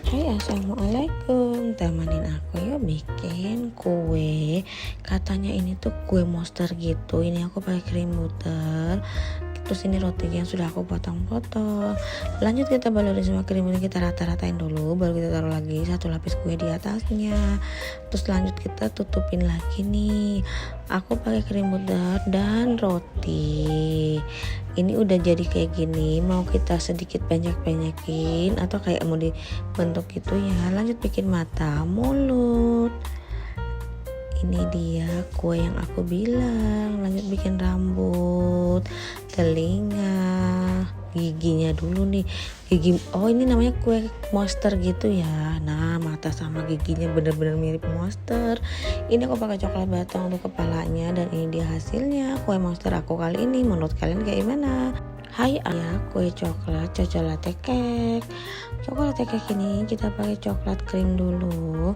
Hai, assalamualaikum. Temenin aku yuk bikin kue. Katanya ini tuh kue monster gitu. Ini aku pakai krim butter. Terus ini roti yang sudah aku potong-potong. Lanjut kita balurin semua krim ini, kita rata-ratain dulu. Baru kita taruh lagi satu lapis kue di atasnya. Terus lanjut kita tutupin lagi nih. Aku pakai krim butter dan roti. Ini udah jadi kayak gini. Mau kita sedikit banyak-banyakin atau kayak mau dibentuk gitu ya. Lanjut bikin mata, mulut. Ini dia kue yang aku bilang. Lanjut bikin rambut, telinga, giginya dulu nih. Ini namanya kue monster gitu ya. Nah, mata sama giginya bener-bener mirip monster. Ini aku pakai coklat batang untuk kepalanya, dan ini dia hasilnya kue monster aku kali ini. Menurut kalian kayak gimana? Hai ayah, kue coklat cocolate cake. Coklat cake ini kita pakai coklat krim dulu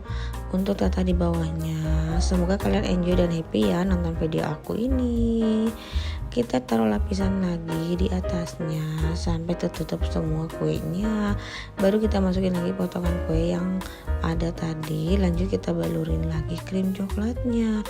untuk tata di bawahnya. Semoga kalian enjoy dan happy ya nonton video aku ini. Kita taruh lapisan lagi di atasnya sampai tertutup semua kuenya. Baru kita masukin lagi potongan kue yang ada tadi. Lanjut kita balurin lagi krim coklatnya.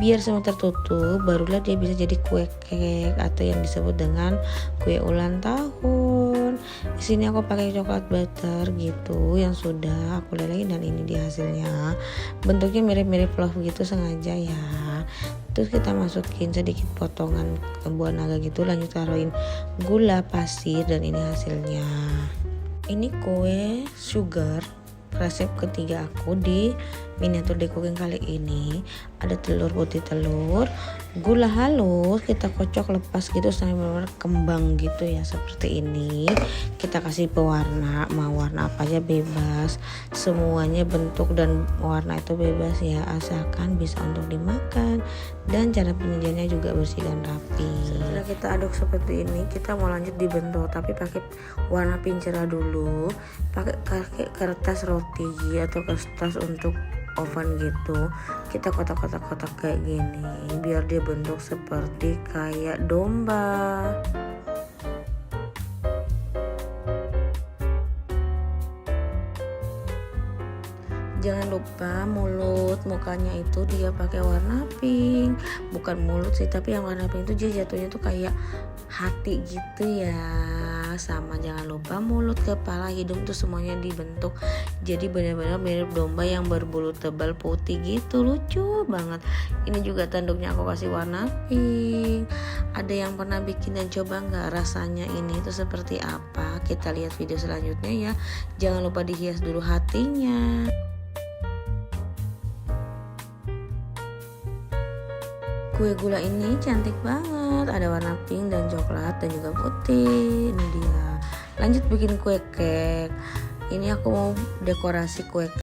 Biar semua tertutup, barulah dia bisa jadi kue cake atau yang disebut dengan kue ulang tahun. Di sini aku pakai coklat butter gitu yang sudah aku lelehin, dan ini dia hasilnya. Bentuknya mirip-mirip love gitu sengaja ya. Terus kita masukin sedikit potongan buah naga gitu. Lanjut taruhin gula pasir, dan ini hasilnya. Ini kue sugar resep ketiga aku di miniatur day cooking kali ini. Ada telur putih, gula halus, kita kocok lepas gitu sampai benar-benar kembang gitu ya, seperti ini. Kita kasih pewarna, mau warna apa aja bebas, semuanya bentuk dan warna itu bebas ya, asalkan bisa untuk dimakan, dan cara penyajiannya juga bersih dan rapi. Setelah kita aduk seperti ini, kita mau lanjut dibentuk, tapi pakai warna pink cerah dulu. Pakai kertas roti atau kertas untuk oven gitu, kita kotak-kotak kayak gini biar dia bentuk seperti kayak domba. Jangan lupa mukanya itu dia pakai warna pink, bukan mulut sih, tapi yang warna pink itu dia jatuhnya tuh kayak hati gitu ya. Sama jangan lupa mulut, kepala, hidung tuh semuanya dibentuk jadi benar-benar mirip domba yang berbulu tebal putih gitu, lucu banget. Ini juga tanduknya aku kasih warna pink. Ada yang pernah bikin dan coba nggak rasanya ini tuh seperti apa? Kita lihat video selanjutnya ya. Jangan lupa dihias dulu hatinya. Kue gula ini cantik banget, ada warna pink dan coklat dan juga putih. Ini dia. Lanjut bikin kue cake. Ini aku mau dekorasi kue cake.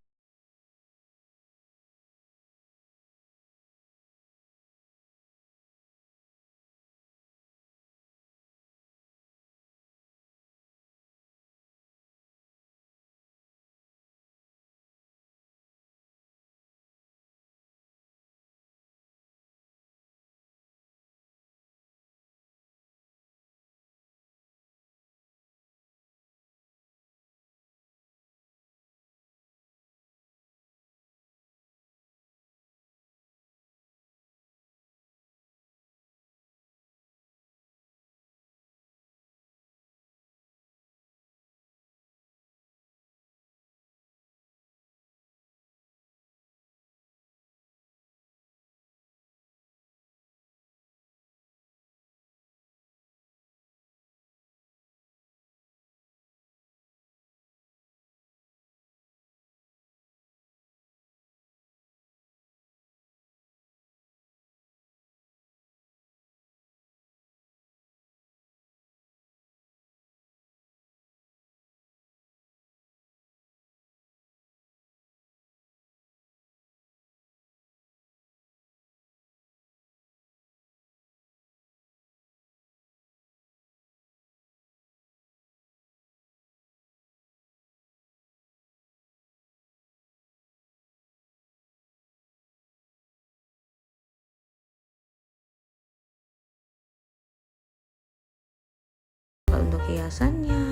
Untuk hiasannya,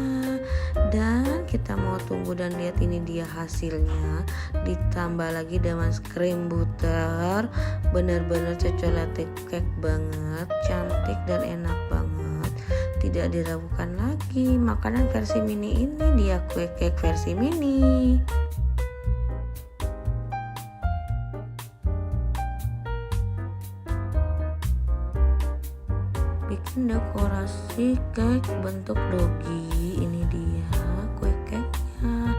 Dan kita mau tunggu dan lihat ini dia hasilnya. Ditambah lagi dengan krim butter, bener-bener coklat cake banget, cantik dan enak banget, tidak diragukan lagi. Makanan versi mini ini dia kue cake versi mini. Bikin dekorasi cake bentuk dogi. Ini dia kue cake-nya.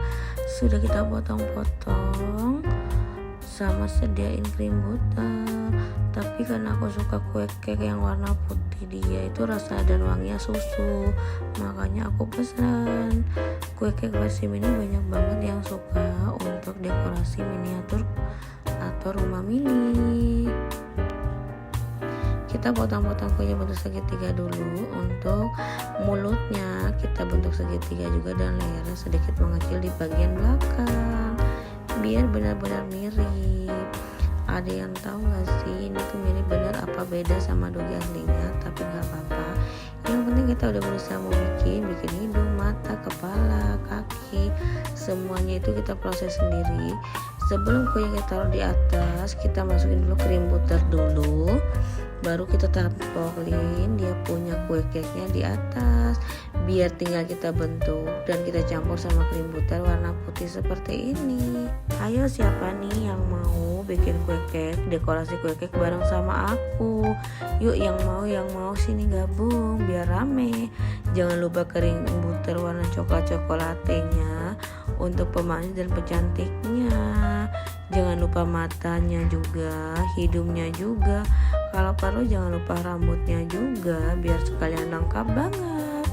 Sudah kita potong-potong sama sediain krim butter. Tapi karena aku suka kue cake yang warna putih, dia itu rasa dan wanginya susu, makanya aku pesan. Kue cake versi mini banyak banget yang suka untuk dekorasi miniatur atau rumah mini. Kita potong-potong kuenya bentuk segitiga dulu. Untuk mulutnya kita bentuk segitiga juga dan layarnya sedikit mengecil di bagian belakang biar benar-benar mirip. Ada yang tahu gak sih ini tuh mirip benar apa beda sama dogi aslinya? Tapi gak apa-apa, yang penting kita udah berusaha mau bikin hidung, mata, kepala, kaki, semuanya itu kita proses sendiri. Sebelum kue kita taruh di atas, kita masukin dulu krim butter dulu, baru kita tampolin dia punya kue cake-nya di atas, biar tinggal kita bentuk dan kita campur sama krim butter warna putih seperti ini. Ayo siapa nih yang mau bikin kue cake, dekorasi kue cake bareng sama aku? Yuk yang mau sini gabung biar rame. Jangan lupa krim butter warna coklat-coklatenya untuk pemanis dan pecantiknya. Jangan lupa matanya juga, hidungnya juga. Kalau perlu jangan lupa rambutnya juga biar sekalian lengkap banget.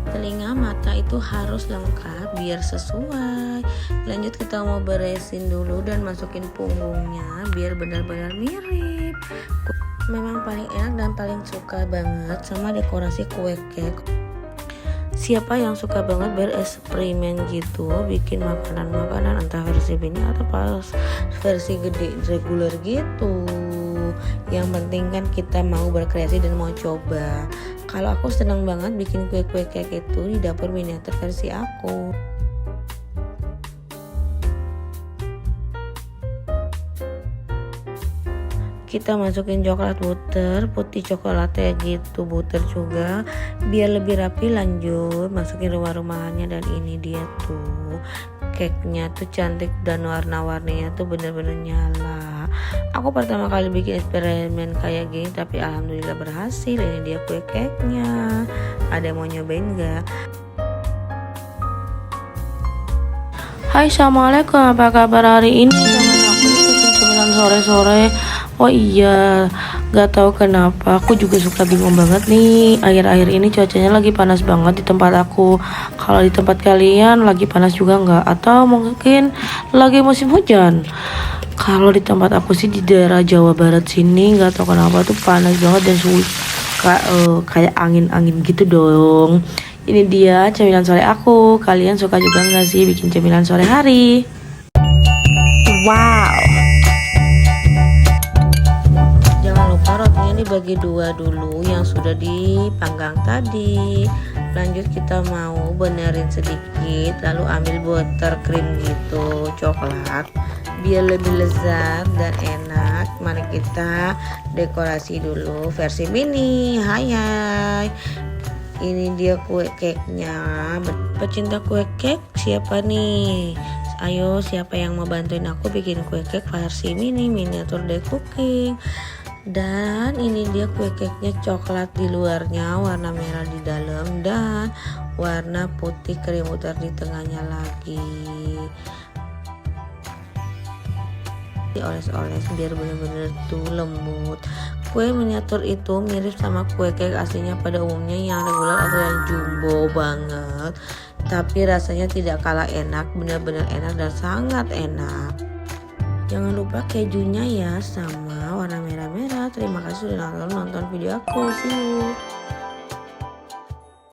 Telinga, mata itu harus lengkap biar sesuai. Lanjut kita mau beresin dulu dan masukin punggungnya biar benar-benar mirip. Memang paling enak dan paling suka banget sama dekorasi kue cake. Siapa yang suka banget bereksperimen gitu, bikin makanan-makanan entah versi mini atau pas versi gede reguler gitu. Yang penting kan kita mau berkreasi dan mau coba. Kalau aku senang banget bikin kue-kue cake itu di dapur miniatur versi aku. Kita masukin coklat butter, putih coklatnya gitu, butter juga biar lebih rapi. Lanjut masukin rumah-rumahannya dan ini dia tuh cake-nya tuh cantik dan warna-warninya tuh bener-bener nyala. Aku pertama kali bikin eksperimen kayak gini tapi alhamdulillah berhasil. Ini dia kue cake-nya. Ada yang mau nyobain gak? Hai, assalamualaikum, apa kabar hari ini? Teman aku itu jam 9 sore-sore. Oh iya, gak tahu kenapa aku juga suka bingung banget nih. Akhir-akhir ini cuacanya lagi panas banget di tempat aku. Kalau di tempat kalian lagi panas juga nggak? Atau mungkin lagi musim hujan? Kalau di tempat aku sih di daerah Jawa Barat sini nggak tahu kenapa tuh panas banget dan suhu kayak angin-angin gitu dong. Ini dia cemilan sore aku. Kalian suka juga nggak sih bikin cemilan sore hari? Wow. Rotinya dibagi dua dulu yang sudah dipanggang tadi. Lanjut kita mau benerin sedikit, lalu ambil butter krim gitu, coklat biar lebih lezat dan enak. Mari kita dekorasi dulu versi mini. Hai, ini dia kue cake-nya. Pecinta kue cake siapa nih? Ayo siapa yang mau bantuin aku bikin kue cake versi mini miniatur day cooking. Dan ini dia kue cake-nya, coklat di luarnya, warna merah di dalam, dan warna putih krim butter di tengahnya lagi. Dioles-oles biar bener-bener tuh lembut. Kue miniatur itu mirip sama kue cake aslinya pada umumnya yang reguler atau yang jumbo banget. Tapi rasanya tidak kalah enak, benar-benar enak dan sangat enak. Jangan lupa kejunya ya sama warna merah-merah. Terima kasih sudah nonton video aku. See you.